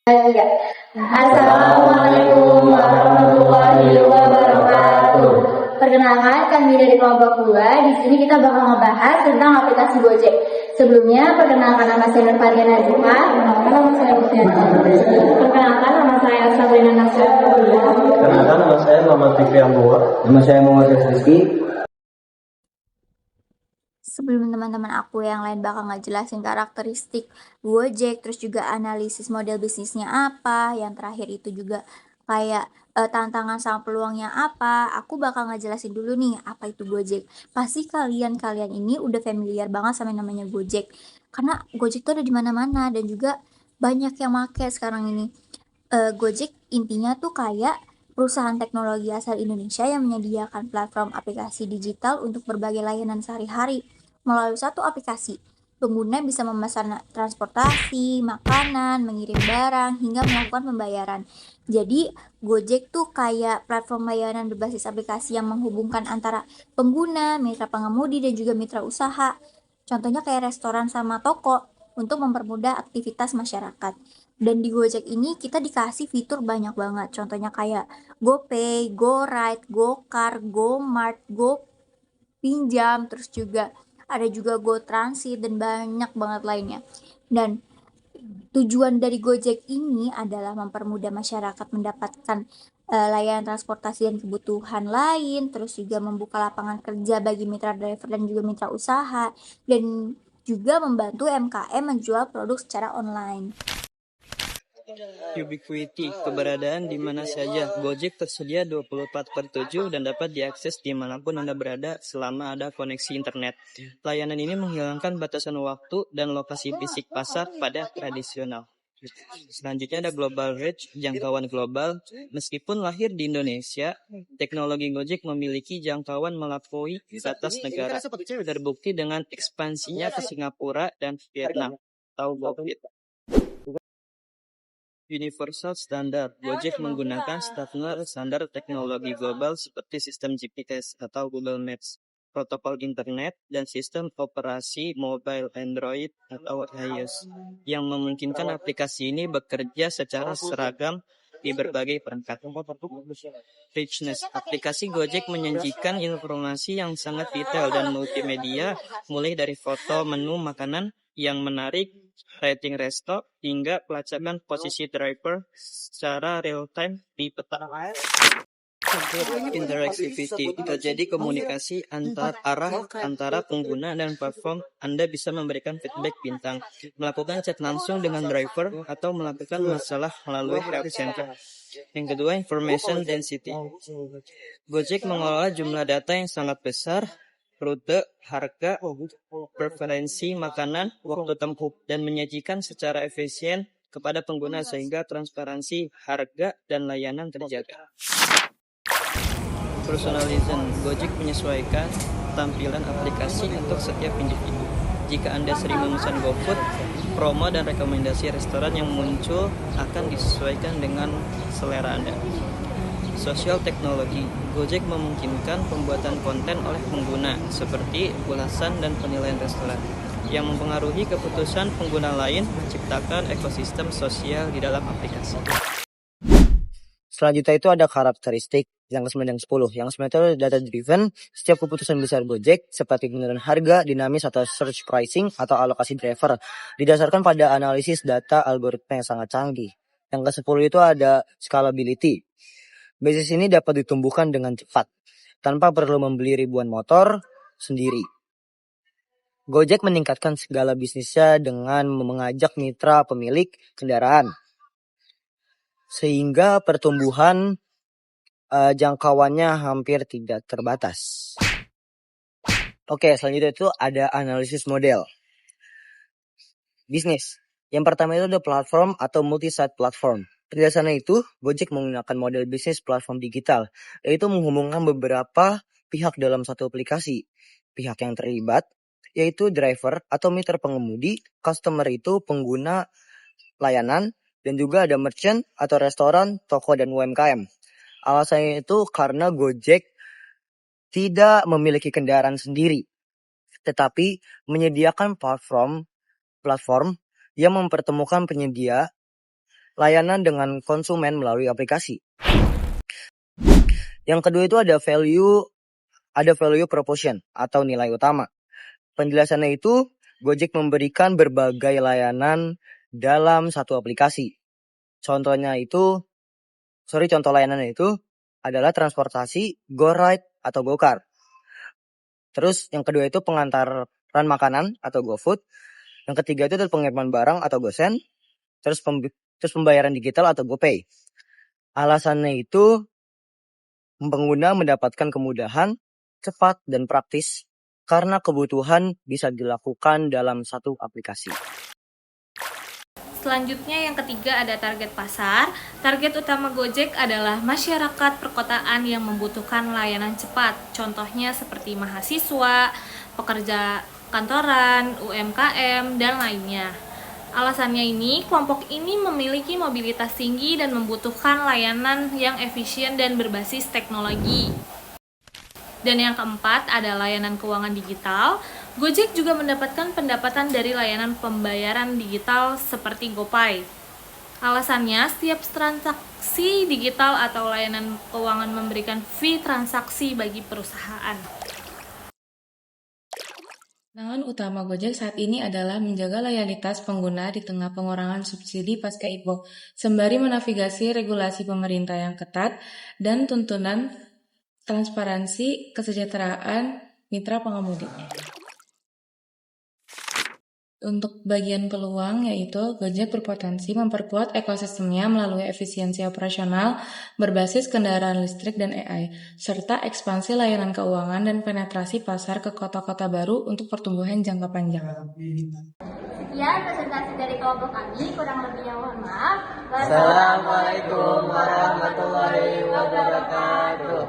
Iya. Assalamualaikum warahmatullahi wabarakatuh. Perkenalkan, kami dari kelompok 2. Di sini kita bakal ngebahas tentang aplikasi Gojek. Sebelumnya, perkenalkan nama saya Nurfariana Nazifah. Perkenalkan nama saya Luciana. Perkenalkan nama saya Sabrina Nasir. Perkenalkan nama saya Muhammad Fikri Amboa. Nama saya Muhammad Rizky. Sebelum teman-teman aku yang lain bakal ngejelasin karakteristik Gojek, terus juga analisis model bisnisnya apa, yang terakhir itu juga kayak tantangan sama peluangnya apa, aku bakal ngejelasin dulu nih apa itu Gojek. Pasti kalian ini udah familiar banget sama namanya Gojek, karena Gojek tuh ada di mana-mana dan juga banyak yang make sekarang ini. Gojek intinya tuh kayak perusahaan teknologi asal Indonesia yang menyediakan platform aplikasi digital untuk berbagai layanan sehari-hari. Melalui satu aplikasi, pengguna bisa memesan transportasi, makanan, mengirim barang, hingga melakukan pembayaran. Jadi, Gojek tuh kayak platform layanan berbasis aplikasi yang menghubungkan antara pengguna, mitra pengemudi, dan juga mitra usaha. Contohnya kayak restoran sama toko untuk mempermudah aktivitas masyarakat. Dan di Gojek ini kita dikasih fitur banyak banget. Contohnya kayak GoPay, GoRide, GoCar, GoMart, GoPinjam, terus juga ada juga GoTransit dan banyak banget lainnya. Dan tujuan dari Gojek ini adalah mempermudah masyarakat mendapatkan layanan transportasi dan kebutuhan lain, terus juga membuka lapangan kerja bagi mitra driver dan juga mitra usaha, dan juga membantu UMKM menjual produk secara online. Ubiquity, keberadaan di mana saja. Gojek tersedia 24/7 dan dapat diakses dimanapun Anda berada selama ada koneksi internet. Layanan ini menghilangkan batasan waktu dan lokasi fisik pasar pada tradisional. Selanjutnya ada global reach, jangkauan global. Meskipun lahir di Indonesia, teknologi Gojek memiliki jangkauan melampaui batas negara. Terbukti dengan ekspansinya ke Singapura dan Vietnam. Tahu GoFit. Universal Standard. Gojek menggunakan standar teknologi global seperti sistem GPS atau Google Maps, protokol internet, dan sistem operasi mobile Android atau iOS yang memungkinkan aplikasi ini bekerja secara seragam di berbagai perangkat. Richness. Aplikasi Gojek menyajikan informasi yang sangat detail dan multimedia, mulai dari foto menu makanan yang menarik, rating resto, hingga pelacakan posisi driver secara real-time di peta. Interactivity, terjadi komunikasi antar arah antara pengguna dan platform. Anda bisa memberikan feedback bintang, melakukan chat langsung dengan driver, atau melakukan masalah melalui help center. Yang kedua, information density. Gojek mengelola jumlah data yang sangat besar, rute, harga, preferensi makanan, waktu tempuh, dan menyajikan secara efisien kepada pengguna sehingga transparansi harga dan layanan terjaga. Personalization. Gojek menyesuaikan tampilan aplikasi untuk setiap individu. Jika Anda sering memesan GoFood, promo dan rekomendasi restoran yang muncul akan disesuaikan dengan selera Anda. Sosial teknologi. Gojek memungkinkan pembuatan konten oleh pengguna seperti ulasan dan penilaian restoran yang mempengaruhi keputusan pengguna lain, menciptakan ekosistem sosial di dalam aplikasi. Selanjutnya itu ada karakteristik yang ke-9 dan 10. Yang 9 itu data driven. Setiap keputusan besar Gojek seperti penentuan harga, dinamis atau search pricing atau alokasi driver didasarkan pada analisis data algoritma yang sangat canggih. Yang ke-10 itu ada scalability. Bisnis ini dapat ditumbuhkan dengan cepat tanpa perlu membeli ribuan motor sendiri. Gojek meningkatkan segala bisnisnya dengan mengajak mitra pemilik kendaraan, sehingga pertumbuhan jangkauannya hampir tidak terbatas. Oke, selanjutnya itu ada analisis model bisnis. Yang pertama itu ada platform atau multi-site platform. Berdasarkan itu, Gojek menggunakan model bisnis platform digital, yaitu menghubungkan beberapa pihak dalam satu aplikasi. Pihak yang terlibat yaitu driver atau mitra pengemudi, customer itu pengguna layanan, dan juga ada merchant atau restoran, toko, dan UMKM. Alasannya itu karena Gojek tidak memiliki kendaraan sendiri, tetapi menyediakan platform yang mempertemukan penyedia layanan dengan konsumen melalui aplikasi. Yang kedua itu ada value proposition atau nilai utama. Penjelasannya itu, Gojek memberikan berbagai layanan dalam satu aplikasi. Contoh layanannya itu adalah transportasi, GoRide atau GoCar. Terus yang kedua itu pengantaran makanan atau GoFood. Yang ketiga itu adalah pengiriman barang atau GoSend. Terus pembayaran digital atau GoPay. Alasannya itu pengguna mendapatkan kemudahan, cepat, dan praktis karena kebutuhan bisa dilakukan dalam satu aplikasi. Selanjutnya yang ketiga ada target pasar. Target utama Gojek adalah masyarakat perkotaan yang membutuhkan layanan cepat. Contohnya seperti mahasiswa, pekerja kantoran, UMKM, dan lainnya. Alasannya ini, kelompok ini memiliki mobilitas tinggi dan membutuhkan layanan yang efisien dan berbasis teknologi. Dan yang keempat ada layanan keuangan digital. Gojek juga mendapatkan pendapatan dari layanan pembayaran digital seperti GoPay. Alasannya, setiap transaksi digital atau layanan keuangan memberikan fee transaksi bagi perusahaan. Tantangan utama Gojek saat ini adalah menjaga loyalitas pengguna di tengah pengurangan subsidi pasca IPO, sembari menavigasi regulasi pemerintah yang ketat dan tuntunan transparansi kesejahteraan mitra pengemudi. Untuk bagian peluang yaitu Gojek berpotensi memperkuat ekosistemnya melalui efisiensi operasional berbasis kendaraan listrik dan AI, serta ekspansi layanan keuangan dan penetrasi pasar ke kota-kota baru untuk pertumbuhan jangka panjang. Sekian presentasi dari kelompok kami, kurang lebihnya mohon maaf. Assalamualaikum warahmatullahi wabarakatuh.